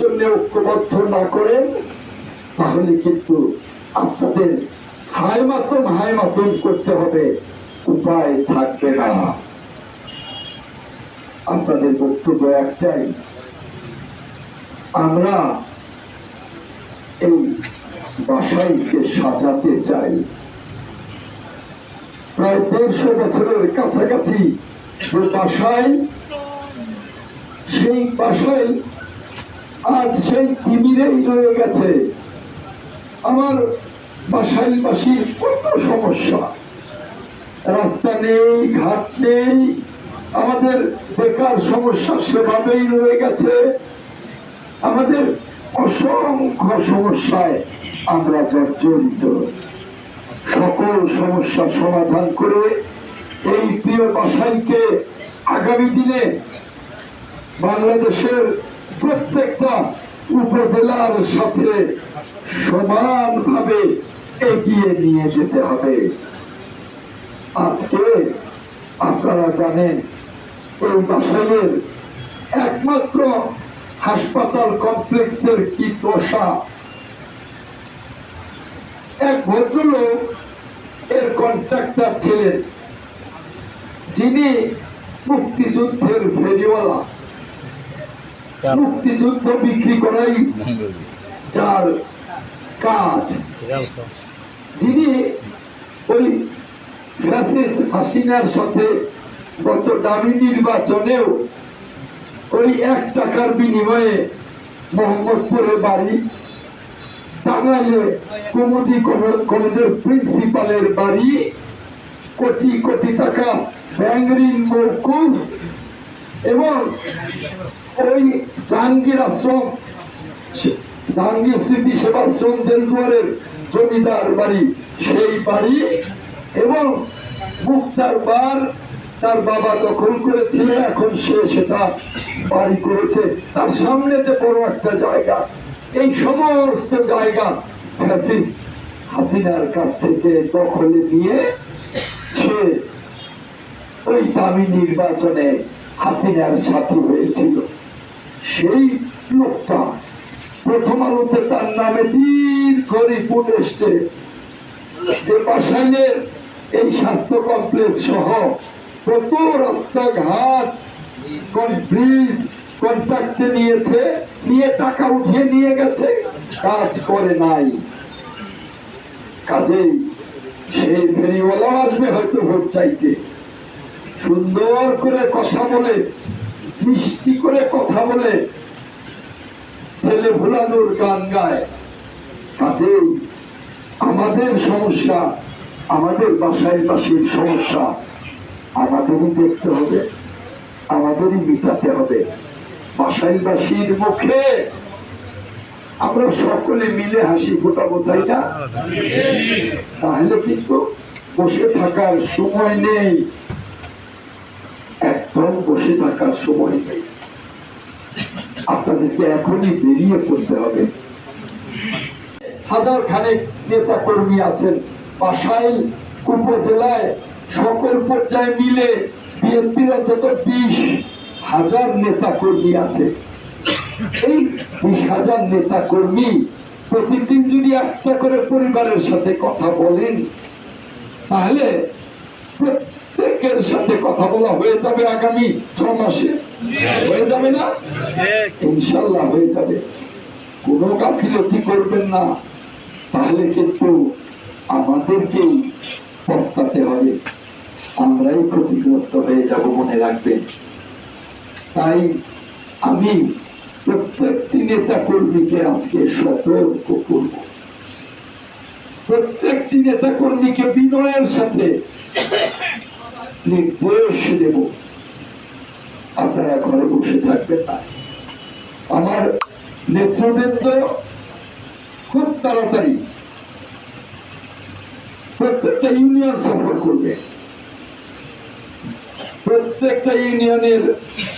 জন্য ঐক্যবদ্ধ না করেন তাহলে কিন্তু আপনাদের হায় মাতম করতে হবে, উপায় থাকবে না। আপনাদের বক্তব্য একটাই, আমরা এই বাসাইকে সাজাতে চাই। প্রায় 150 বছরের কাছাকাছি যে বাসাই, সেই বাসাই আজ সেই তিমিরেই রয়ে গেছে। আমার বাসাইবাসীর কত সমস্যা, রাস্তা নেই, ঘাট নেই, আমাদের বেকার সমস্যা সেভাবেই রয়ে গেছে। আমাদের অসংখ্য সমস্যায় আমরা জর্জরিত। সকল সমস্যা সমাধান করে এই প্রিয় বাসাইকে আগামী দিনে বাংলাদেশের প্রত্যেকটা উপজেলার সাথে সমানভাবে এগিয়ে নিয়ে যেতে হবে। আজকে আপনারা জানেন এই বাসাইয়ের একমাত্র হাসপাতাল কমপ্লেক্সের কি দশা। এক ভদ্রলোক এর কন্ট্রাক্টর ছিলেন, যিনি মুক্তিযুদ্ধের ফেরিওয়ালা, মুক্তিযুদ্ধ বিক্রি করাই যার কাজ, যিনি ওই ফ্যাসিস্ট হাসিনার সাথে গত দামি নির্বাচনেও ওই 1 টাকার বিনিময়ে মোহাম্মদপুরে বাড়ি, টাঙ্গাইলে কুমুদি কলেজের প্রিন্সিপালের বাড়ি, কোটি কোটি টাকা ব্যাংক ঋণ মওকুফ, এবং ওই জাহাঙ্গীর আশ্রম, জাহাঙ্গীর স্মৃতি সেবাশ্রম দেলদুয়ারের জমিদার বাড়ি, সেই বাড়ি, এবং মুক্তার বার তার বাবা দখল করেছিল, এখন সে সেটা বাড়ি করেছে। তার সামনে যে বড় একটা জায়গা, এই সমস্ত জায়গা ফ্যাসিস্ট হাসিনার কাছ থেকে দখলে নিয়ে সে ওই দামি নির্বাচনে হাসিনার সাথী হয়েছিল। সেই লোকটা প্রথম আলোতে তার নামে দীর্ঘ রিপোর্ট এসছে যে বাসাইলের এই স্বাস্থ্য কমপ্লেক্স সহ কত রাস্তাঘাট ব্রিজ কন্ট্রাক্টে নিয়েছে, নিয়ে টাকা উঠিয়ে নিয়ে গেছে, কাজ করে নাই। কাজেই সেই ফেরিওয়ালা আসবে হয়তো ভোট চাইতে, সুন্দর করে কথা বলে, মিষ্টি করে কথা বলে, ছেলে ভুলানোর গান গায়। কাজেই আমাদের সমস্যা, আমাদের বাসাইবাসীর সমস্যা আমাদেরই দেখতে হবে, আমাদেরই মিটাতে হবে। বাসাইবাসীর মুখে আমরা সকলে মিলে হাসি ফোটাবো, তাই না? তাহলে কিন্তু বসে থাকার সময় নেই, একদম বসে থাকার সময় নেই। আপনাদেরকে এখনই বেরিয়ে পড়তে হবে। হাজার খানেক নেতা কর্মী আছেন বাসাইল উপজেলায়, সকল পর্যায়ে মিলে বিএনপির অন্তত 20,000 নেতা কর্মী আছে। এই 20,000 নেতা কর্মী প্রতিদিন যদি একটা করে পরিবারের সাথে কথা বলেন, তাহলে প্রত্যেকের সাথে কথা বলা হয়ে যাবে আগামী 6 মাসে। হয়ে যাবে না? ইনশাল্লাহ হয়ে যাবে। কোনো গাফিলতি করবেন না, তাহলে কিন্তু আমাদেরকেই পস্তাতে হবে, আমরাই ক্ষতিগ্রস্ত হয়ে যাব, মনে রাখবেন। তাই আমি প্রত্যেকটি নেতা কর্মীকে আজকে সতর্ক করব, প্রত্যেকটি নেতা কর্মীকে বিনয়ের সাথে নির্দেশ দেব, আপনারা ঘরে বসে থাকবেন না। আমার নেতৃবৃন্দ খুব তাড়াতাড়ি প্রত্যেকটা ইউনিয়ন সফর করবে, প্রত্যেকটা ইউনিয়নের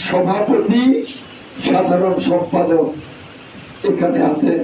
সভাপতি, সাধারণ সম্পাদক এখানে আছেন।